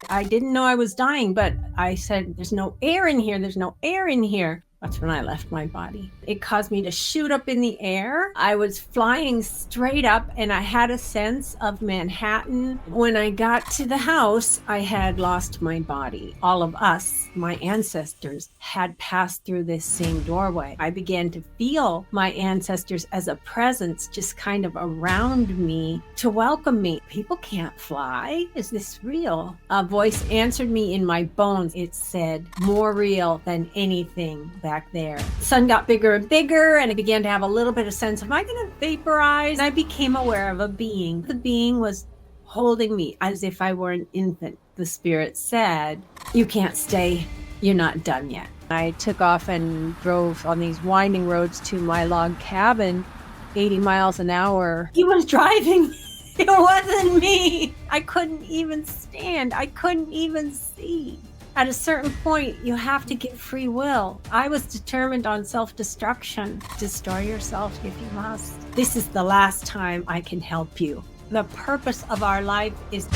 I didn't know I was dying, but I said, there's no air in here. There's no air in here. That's when I left my body. It caused me to shoot up in the air. I was flying straight up and I had a sense of Manhattan. When I got to the house, I had lost my body. All of us, my ancestors, had passed through this same doorway. I began to feel my ancestors as a presence just kind of around me to welcome me. People can't fly. Is this real? A voice answered me in my bones. It said, more real than anything back there. The sun got bigger and bigger, and I began to have a little bit of sense, am I going to vaporize? I became aware of a being. The being was holding me as if I were an infant. The spirit said, you can't stay. You're not done yet. I took off and drove on these winding roads to my log cabin, 80 miles an hour. He was driving. It wasn't me. I couldn't even stand. I couldn't even see. At a certain point, you have to give free will. I was determined on self-destruction. Destroy yourself if you must. This is the last time I can help you. The purpose of our life is...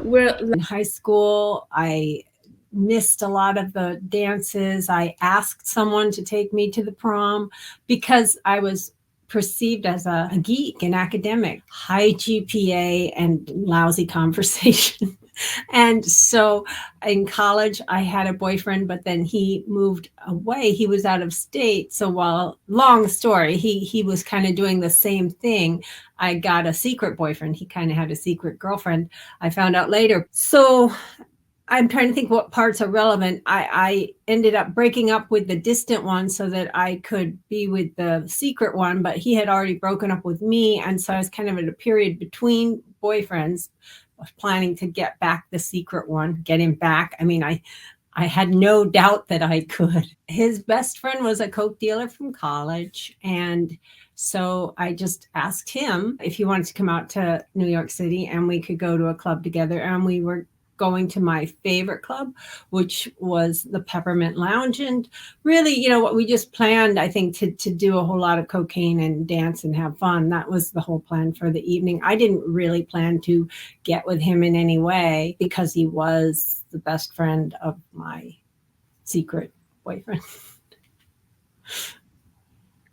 We're in high school. I missed a lot of the dances. I asked someone to take me to the prom because I was perceived as a geek, an academic, high GPA and lousy conversation. And so in college, I had a boyfriend, but then he moved away. He was out of state. So while, long story, he was kind of doing the same thing. I got a secret boyfriend. He kind of had a secret girlfriend. I found out later. So I'm trying to think what parts are relevant. I ended up breaking up with the distant one so that I could be with the secret one, but he had already broken up with me. And so I was kind of in a period between boyfriends. I was planning to get back the secret one, get him back. I mean, I had no doubt that I could. His best friend was a coke dealer from college. And so I just asked him if he wanted to come out to New York City and we could go to a club together. And we were going to my favorite club, which was the Peppermint Lounge. And really, you know, what we just planned, I think, to do a whole lot of cocaine and dance and have fun. That was the whole plan for the evening. I didn't really plan to get with him in any way because he was the best friend of my secret boyfriend.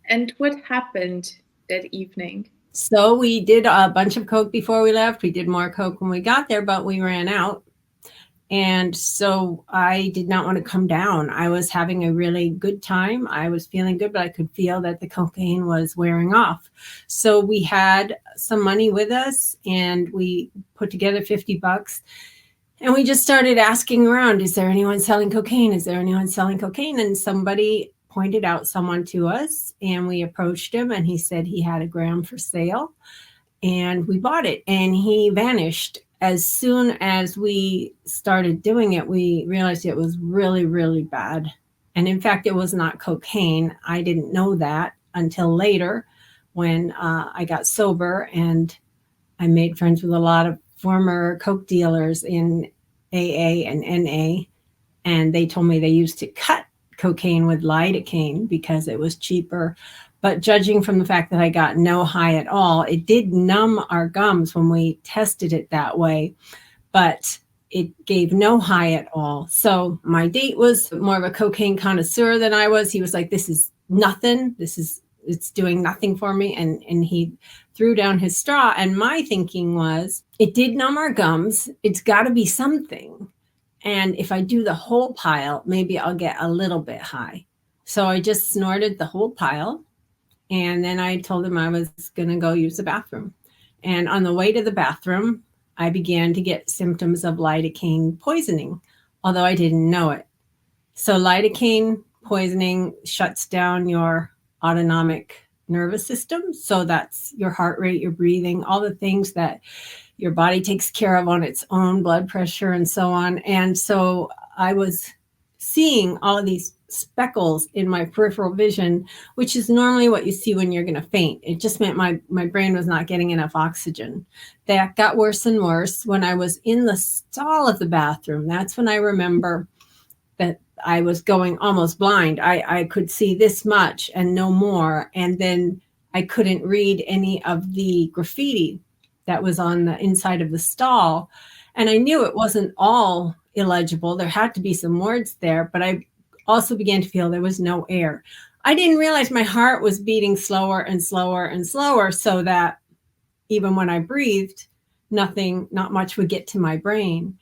And what happened that evening? So we did a bunch of coke before we left. We did more coke when we got there, but we ran out. And so I did not want to come down. I was having a really good time. I was feeling good, but I could feel that the cocaine was wearing off. So we had some money with us and we put together $50. And we just started asking around, is there anyone selling cocaine? Is there anyone selling cocaine? And somebody pointed out someone to us and we approached him and he said he had a gram for sale and we bought it and he vanished. As soon as we started doing it, we realized it was really, really bad. And in fact, it was not cocaine. I didn't know that until later when I got sober and I made friends with a lot of former coke dealers in AA and NA. And they told me they used to cut cocaine with lidocaine because it was cheaper. But judging from the fact that I got no high at all, it did numb our gums when we tested it that way, but it gave no high at all. So my date was more of a cocaine connoisseur than I was. He was like, this is nothing. It's doing nothing for me. And he threw down his straw. And my thinking was, it did numb our gums. It's got to be something. And if I do the whole pile, maybe I'll get a little bit high. So I just snorted the whole pile. And then I told him I was going to go use the bathroom. And on the way to the bathroom, I began to get symptoms of lidocaine poisoning, although I didn't know it. So lidocaine poisoning shuts down your autonomic nervous system. So that's your heart rate, your breathing, all the things that your body takes care of on its own, blood pressure and so on. And so I was seeing all of these speckles in my peripheral vision, which is normally what you see when you're going to faint. It just meant my brain was not getting enough oxygen. That got worse and worse when I was in the stall of the bathroom. That's when I remember that I was going almost blind. I could see this much and no more. And then I couldn't read any of the graffiti that was on the inside of the stall. And I knew it wasn't all illegible. There had to be some words there, but I also began to feel there was no air. I didn't realize my heart was beating slower and slower and slower, so that even when I breathed, not much would get to my brain.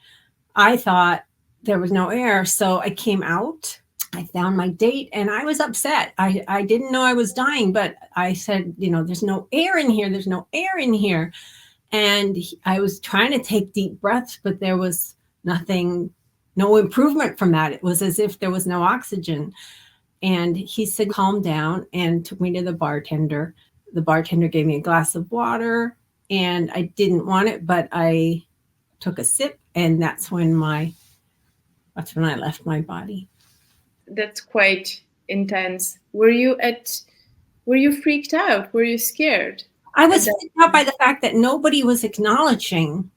I thought there was no air. So I came out. I found my date and I was upset. I didn't know I was dying, but I said, there's no air in here. There's no air in here. And I was trying to take deep breaths, but there was nothing, no improvement from that. It was as if there was no oxygen. And he said, calm down, and took me to the bartender. The bartender gave me a glass of water, and I didn't want it, but I took a sip, and that's when I left my body. That's quite intense. Were you freaked out? Were you scared? I was freaked out by the fact that nobody was acknowledging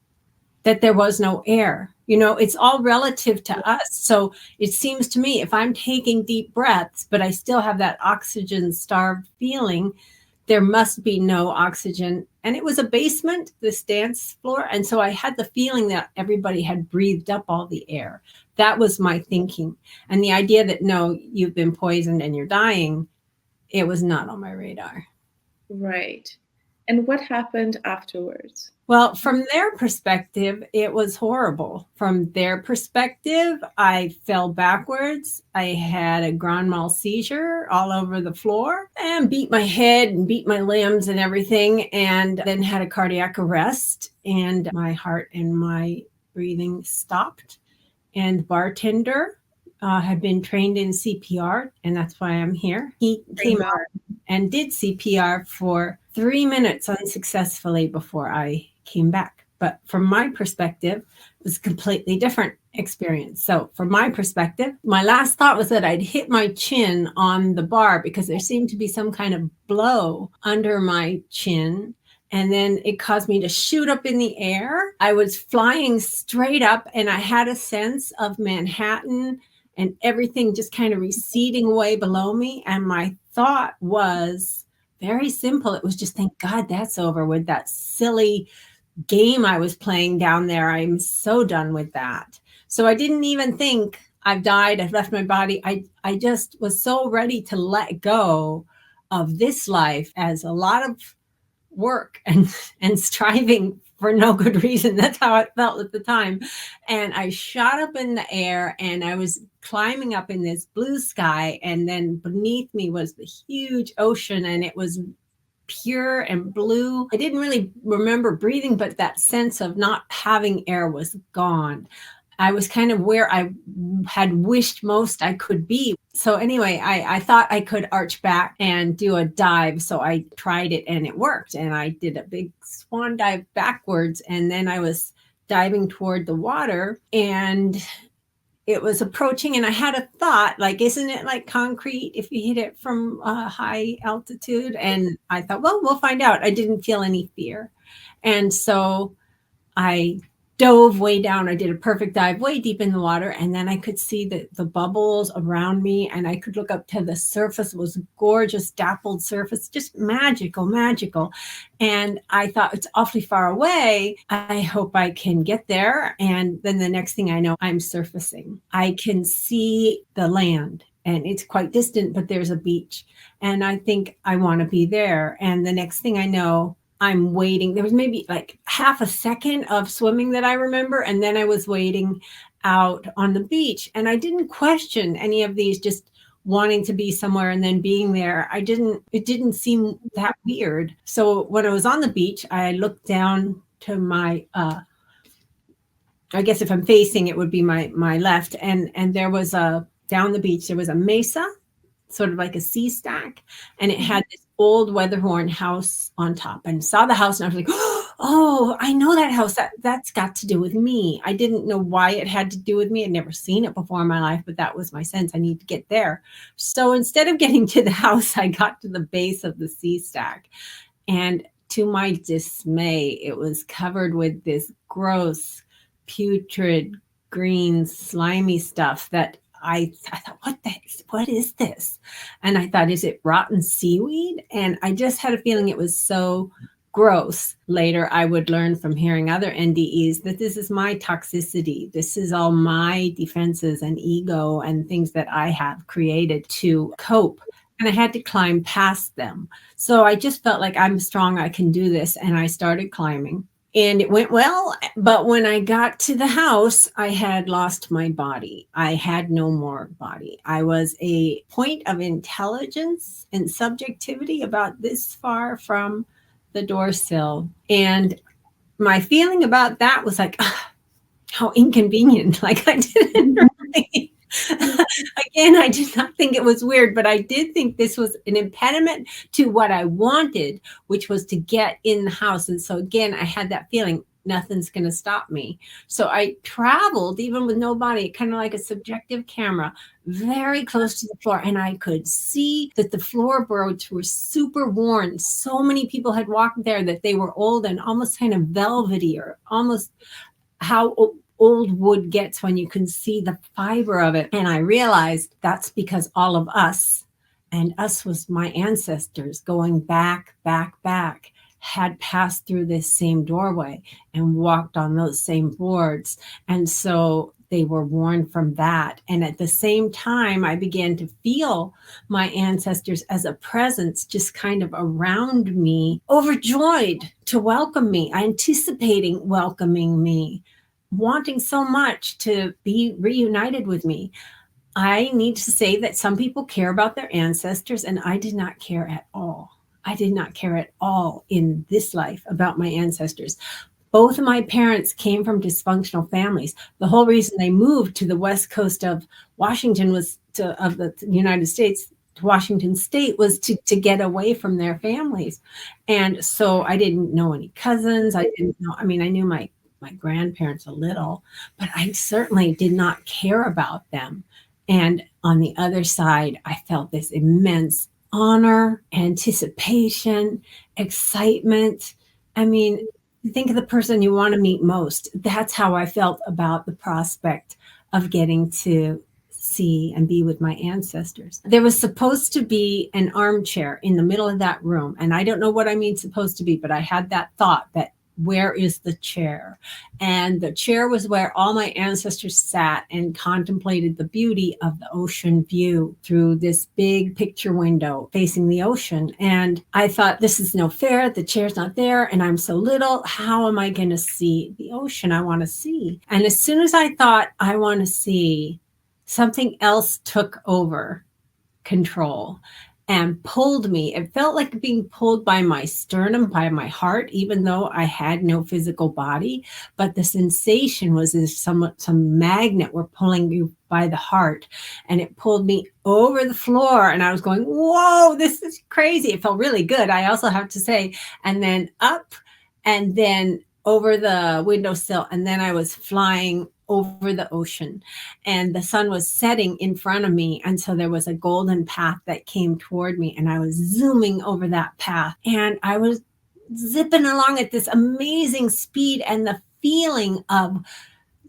that there was no air. It's all relative to us. So it seems to me if I'm taking deep breaths, but I still have that oxygen starved feeling, there must be no oxygen. And it was a basement, this dance floor. And so I had the feeling that everybody had breathed up all the air. That was my thinking. And the idea that, no, you've been poisoned and you're dying, it was not on my radar. Right. And what happened afterwards? Well, from their perspective, it was horrible. From their perspective, I fell backwards. I had a grand mal seizure all over the floor and beat my head and beat my limbs and everything, and then had a cardiac arrest, and my heart and my breathing stopped. And the bartender had been trained in CPR, and that's why I'm here. He came out and did CPR for 3 minutes unsuccessfully before I came back. But from my perspective, it was a completely different experience. So from my perspective, my last thought was that I'd hit my chin on the bar because there seemed to be some kind of blow under my chin. And then it caused me to shoot up in the air. I was flying straight up, and I had a sense of Manhattan and everything just kind of receding away below me. And my thought was very simple. It was just, thank God that's over with, that silly game I was playing down there. I'm so done with that. So I didn't even think I've died, I've left my body. I just was so ready to let go of this life as a lot of work and striving for no good reason. That's how it felt at the time. And I shot up in the air, and I was climbing up in this blue sky, and then beneath me was the huge ocean, and it was pure and blue. I didn't really remember breathing, but that sense of not having air was gone. I was kind of where I had wished most I could be. So anyway, I thought I could arch back and do a dive. So I tried it, and it worked. And I did a big swan dive backwards. And then I was diving toward the water, and it was approaching. And I had a thought, like, isn't it like concrete if you hit it from a high altitude? And I thought, well, we'll find out. I didn't feel any fear. And so I dove way down. I did a perfect dive way deep in the water, and then I could see the bubbles around me, and I could look up to the surface. It was gorgeous, dappled surface, just magical. And I thought, it's awfully far away. I hope I can get there. And then the next thing I know, I'm surfacing. I can see the land, and it's quite distant, but there's a beach, and I think I want to be there. And the next thing I know, I'm waiting. There was maybe like half a second of swimming that I remember. And then I was waiting out on the beach, and I didn't question any of these, just wanting to be somewhere and then being there. It didn't seem that weird. So when I was on the beach, I looked down to my, I guess if I'm facing, it would be my left. And there was down the beach, there was a mesa, sort of like a sea stack, and it had this old weatherhorn house on top. And saw the house, and I was like, oh, I know that house. That's got to do with me. I didn't know why it had to do with me. I'd never seen it before in my life, but that was my sense. I need to get there. So instead of getting to the house, I got to the base of the sea stack, and to my dismay, it was covered with this gross, putrid, green, slimy stuff that I thought, what is this? And I thought, is it rotten seaweed? And I just had a feeling it was so gross. Later, I would learn from hearing other NDEs that this is my toxicity. This is all my defenses and ego and things that I have created to cope. And I had to climb past them. So I just felt like I'm strong, I can do this. And I started climbing. And it went well. But when I got to the house, I had lost my body. I had no more body. I was a point of intelligence and subjectivity about this far from the door sill. And my feeling about that was like, how inconvenient. Like I didn't really. Again, I did not think it was weird, but I did think this was an impediment to what I wanted, which was to get in the house. And so again, I had that feeling nothing's going to stop me. So I traveled even with no body, kind of like a subjective camera, very close to the floor. And I could see that the floorboards were super worn. So many people had walked there that they were old and almost kind of velvety, or almost how old wood gets when you can see the fiber of it. And I realized that's because all of us, and us was my ancestors going back, had passed through this same doorway and walked on those same boards. And so they were worn from that. And at the same time, I began to feel my ancestors as a presence just kind of around me, overjoyed to welcome me, anticipating welcoming me, wanting so much to be reunited with me. I need to say that some people care about their ancestors, and I did not care at all. I did not care at all in this life about my ancestors. Both of my parents came from dysfunctional families. The whole reason they moved to the west coast of Washington of the United States, to Washington State, was to get away from their families. And so I didn't know any cousins. I knew my grandparents a little, but I certainly did not care about them. And on the other side, I felt this immense honor, anticipation, excitement. I mean, think of the person you want to meet most. That's how I felt about the prospect of getting to see and be with my ancestors. There was supposed to be an armchair in the middle of that room. And I don't know what I mean supposed to be, but I had that thought that where is the chair? And the chair was where all my ancestors sat and contemplated the beauty of the ocean view through this big picture window facing the ocean. And I thought, this is no fair. The chair's not there and I'm so little. How am I going to see the ocean I want to see? And as soon as I thought I want to see, something else took over control and pulled me. It felt like being pulled by my sternum, by my heart, even though I had no physical body. But the sensation was as some magnet were pulling you by the heart, and it pulled me over the floor. And I was going, whoa, this is crazy. It felt really good, I also have to say. And then up, and then over the windowsill, and then I was flying over the ocean, and the sun was setting in front of me. And so there was a golden path that came toward me, and I was zooming over that path, and I was zipping along at this amazing speed. And the feeling of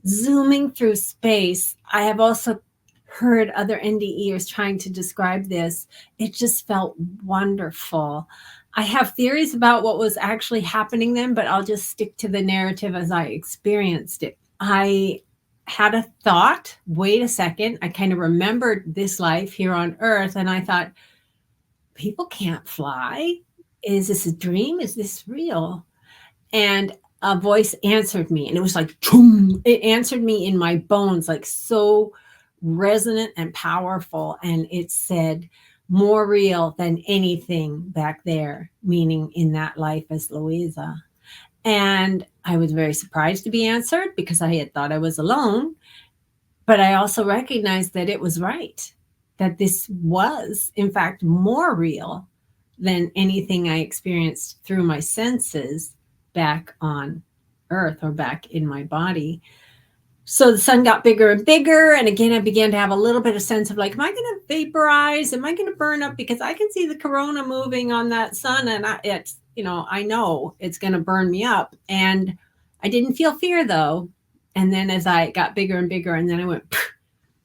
zooming through space, I have also heard other NDEers trying to describe this. It just felt wonderful. I have theories about what was actually happening then, but I'll just stick to the narrative as I experienced it. I had a thought, wait a second, I kind of remembered this life here on Earth, and I thought, people can't fly. Is this a dream? Is this real? And a voice answered me, and it was like, boom. It answered me in my bones, like so resonant and powerful. And it said, more real than anything back there, meaning in that life as Louisa. And I was very surprised to be answered because I had thought I was alone. But I also recognized that it was right, that this was, in fact, more real than anything I experienced through my senses back on Earth or back in my body. So the sun got bigger and bigger. And again, I began to have a little bit of sense of like, am I going to vaporize? Am I going to burn up? Because I can see the corona moving on that sun, and I know it's going to burn me up. And I didn't feel fear though. And then as I got bigger and bigger, and then I went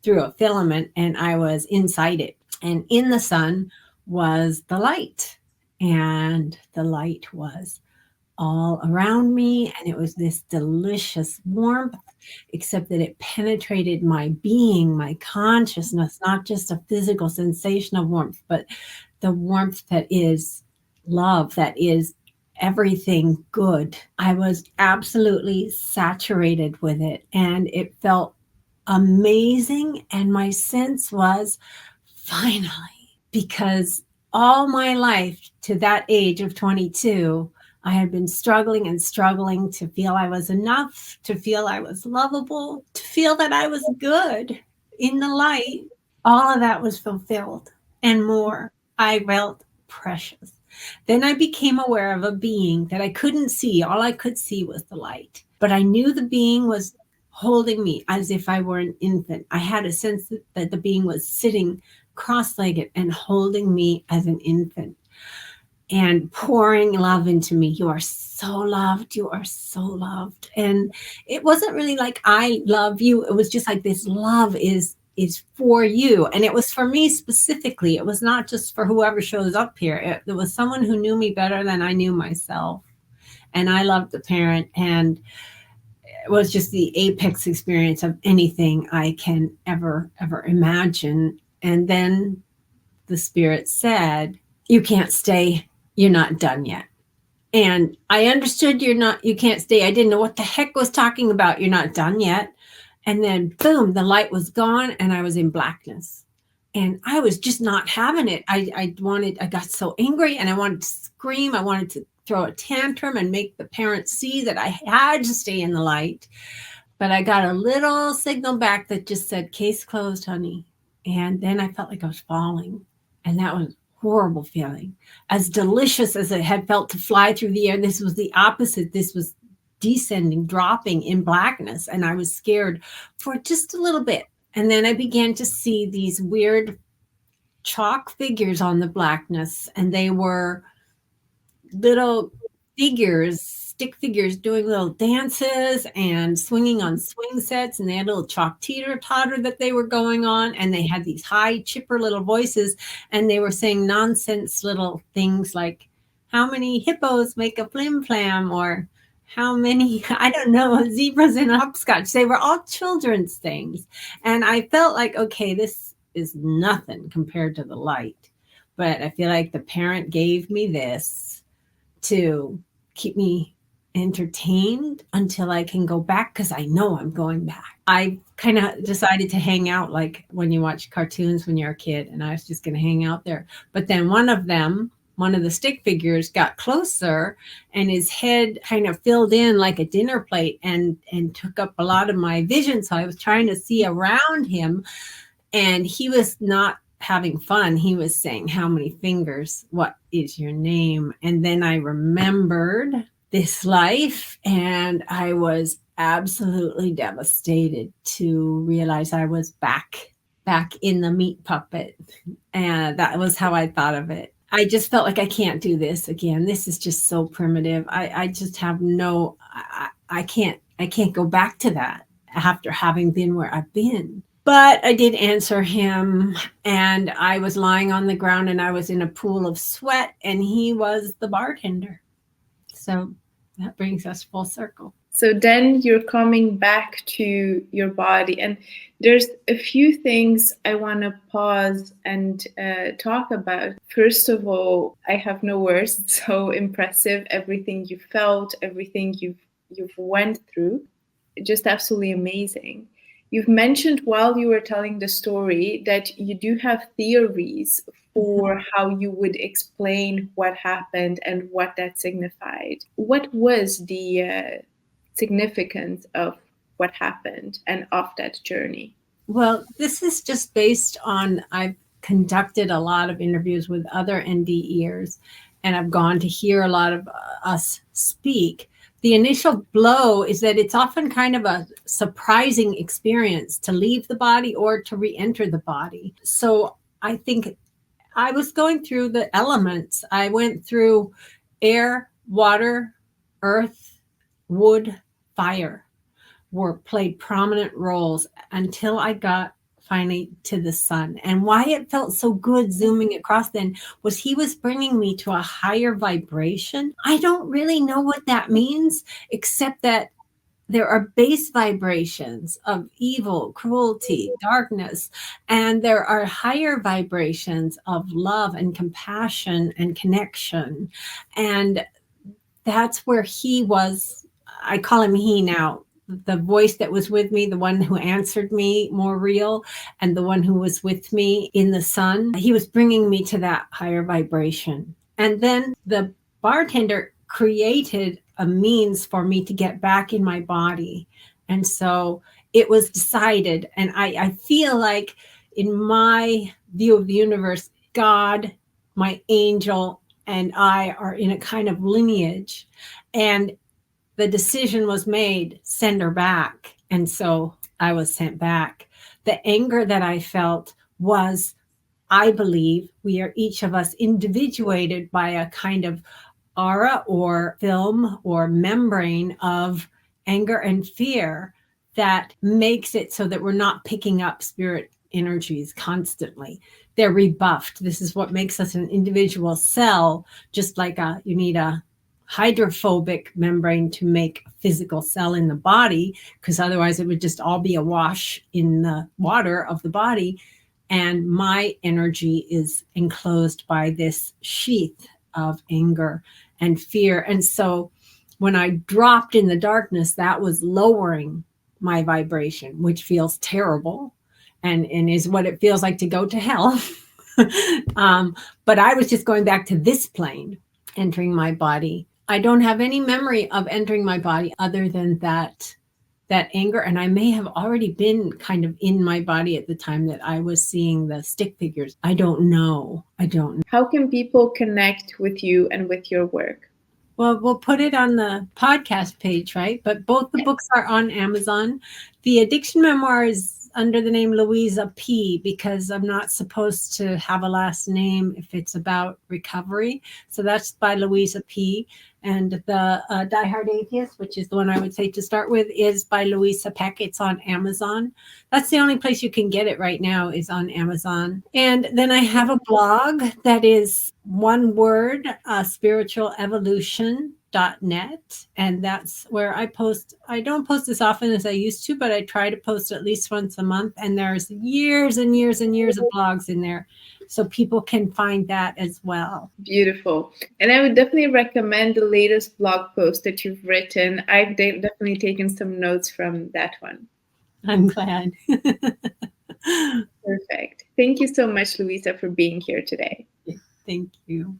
through a filament and I was inside it. And in the sun was the light. And the light was all around me, and it was this delicious warmth, except that it penetrated my being, my consciousness, not just a physical sensation of warmth, but the warmth that is love, that is everything good. I was absolutely saturated with it, and it felt amazing. And my sense was, finally, because all my life to that age of 22, I had been struggling and struggling to feel I was enough, to feel I was lovable, to feel that I was good in the light. All of that was fulfilled and more. I felt precious. Then I became aware of a being that I couldn't see. All I could see was the light. But I knew the being was holding me as if I were an infant. I had a sense that the being was sitting cross-legged and holding me as an infant and pouring love into me. You are so loved. You are so loved. And it wasn't really like, I love you. It was just like, this love is for you. And it was for me specifically. It was not just for whoever shows up here. It was someone who knew me better than I knew myself. And I loved the parent, and it was just the apex experience of anything I can ever imagine. And then the spirit said, you can't stay. You're not done yet. And I understood you can't stay. I didn't know what the heck was talking about. You're not done yet. And then boom, the light was gone and I was in blackness. And I was just not having it. I got so angry and I wanted to scream. I wanted to throw a tantrum and make the parents see that I had to stay in the light. But I got a little signal back that just said, case closed, honey. And then I felt like I was falling. And that was a horrible feeling. As delicious as it had felt to fly through the air, this was the opposite. This was descending, dropping in blackness. And I was scared for just a little bit. And then I began to see these weird chalk figures on the blackness. And they were little figures, stick figures, doing little dances and swinging on swing sets. And they had a little chalk teeter-totter that they were going on. And they had these high, chipper little voices. And they were saying nonsense little things like, how many hippos make a flim-flam? Or how many, I don't know, zebras in hopscotch. They were all children's things. And I felt like, okay, this is nothing compared to the light. But I feel like the parent gave me this to keep me entertained until I can go back, because I know I'm going back. I kind of decided to hang out like when you watch cartoons when you're a kid, and I was just going to hang out there. But then one of the stick figures got closer, and his head kind of filled in like a dinner plate and took up a lot of my vision. So I was trying to see around him, and he was not having fun. He was saying, how many fingers? What is your name? And then I remembered this life, and I was absolutely devastated to realize I was back in the meat puppet. And that was how I thought of it. I just felt like I can't do this again. This is just so primitive. I just have I can't go back to that after having been where I've been. But I did answer him, and I was lying on the ground, and I was in a pool of sweat, and he was the bartender. So that brings us full circle. So then you're coming back to your body, and there's a few things I want to pause and talk about. First of all, I have no words. It's so impressive, everything you felt, everything you've went through. Just absolutely amazing. You've mentioned while you were telling the story that you do have theories for how you would explain what happened and what that signified. What was the significance of what happened and of that journey? Well, this is just based on, I've conducted a lot of interviews with other NDEers, and I've gone to hear a lot of us speak. The initial blow is that it's often kind of a surprising experience to leave the body or to re-enter the body. So I think I was going through the elements. I went through air, water, earth, wood, fire played prominent roles until I got finally to the sun. And why it felt so good zooming across then was he was bringing me to a higher vibration. I don't really know what that means, except that there are base vibrations of evil, cruelty, darkness, and there are higher vibrations of love and compassion and connection. And that's where he was. I call him he now. The voice that was with me, the one who answered me, more real, and the one who was with me in the sun, he was bringing me to that higher vibration. And then the bartender created a means for me to get back in my body. And so it was decided. And I feel like in my view of the universe, God, my angel, and I are in a kind of lineage. And the decision was made, send her back. And so I was sent back. The anger that I felt was, I believe we are each of us individuated by a kind of aura or film or membrane of anger and fear that makes it so that we're not picking up spirit energies constantly. They're rebuffed. This is what makes us an individual cell, just like you need a hydrophobic membrane to make a physical cell in the body, because otherwise it would just all be awash in the water of the body. And my energy is enclosed by this sheath of anger and fear. And so when I dropped in the darkness, that was lowering my vibration, which feels terrible and is what it feels like to go to hell. But I was just going back to this plane, entering my body. I don't have any memory of entering my body other than that anger. And I may have already been kind of in my body at the time that I was seeing the stick figures. I don't know. How can people connect with you and with your work? Well, we'll put it on the podcast page, right? But both the books are on Amazon. The addiction memoir is under the name Louisa P, because I'm not supposed to have a last name if it's about recovery. So that's by Louisa P. And the Die Hard Atheist, which is the one I would say to start with, is by Louisa Peck. It's on Amazon. That's the only place you can get it right now, is on Amazon. And then I have a blog that is one word, spiritualevolution.net. And that's where I post. I don't post as often as I used to, but I try to post at least once a month. And there's years and years and years of blogs in there, so people can find that as well. Beautiful. And I would definitely recommend the latest blog post that you've written. I've definitely taken some notes from that one. I'm glad. Perfect. Thank you so much, Louisa, for being here today. Thank you.